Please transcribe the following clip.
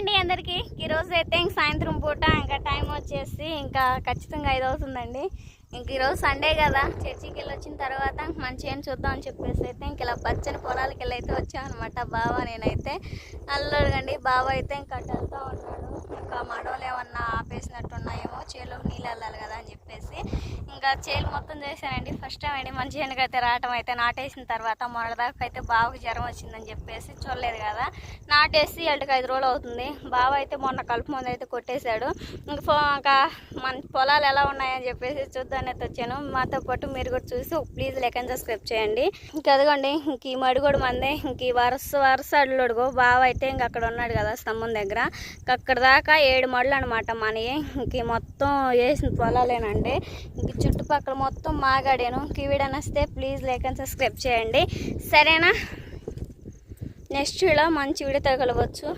అండి అందరికి. ఈరోజు అయితే ఇంక సాయంత్రం పూట ఇంకా టైం వచ్చేసి ఇంకా ఖచ్చితంగా 5 అవుతుందండి. ఇంక ఈరోజు సండే కదా, చర్చికి వెళ్ళి వచ్చిన తర్వాత మంచిగా ఏం చూద్దాం అని చెప్పేసి అయితే ఇంక ఇలా పచ్చని పొలాలకి వెళ్ళి అయితే వచ్చామన్నమాట. బావ నేనైతే అల్లడుగండి. బావ అయితే ఇంకా అటు వెళ్తూ ఉన్నాడు. ఇంకా మడవలు ఏమన్నా ఆపేసినట్టున్నాయేమో, చేలోకి నీళ్ళు వెళ్ళాలి కదా అని చెప్పేసి ఇంకా చేలు మొత్తం చేశానండి. ఫస్ట్ టైం అండి మంచి అయితే రావటం. అయితే నాటేసిన తర్వాత మొన్నదాకా అయితే బావకు జ్వరం వచ్చిందని చెప్పేసి చూడలేదు కదా, నాటేసి 5 రోజులు అవుతుంది. బావ అయితే మొన్న కలుపు మందు అయితే కొట్టేశాడు. ఇంకా మన పొలాలు ఎలా ఉన్నాయని చెప్పేసి చూద్దాన్ని అయితే వచ్చాను. మాతో పాటు మీరు కూడా చూసి ప్లీజ్ లైక్ అండ్ సబ్స్క్రైబ్ చేయండి. ఇంకా అదిగోండి, ఇంక ఈ మడిగోడు మందే. ఇంక ఈ వరుస అడ్లుడుగో బావ అయితే ఇంక అక్కడ ఉన్నాడు కదా స్తంభం దగ్గర. అక్కడ దాకా 7 మడులు అనమాట మనవి. ఇంక మొత్తం వేసిన పొలాలేనండి. ఇంక చుట్టుపక్కల మొత్తం మాగాడాను. ఇంక ఈ వీడియో నచ్చితే ప్లీజ్ లైక్ అండ్ సబ్స్క్రైబ్ చేయండి, సరేనా? నెక్స్ట్ వీడియో మంచి వీడియో తగలవచ్చు.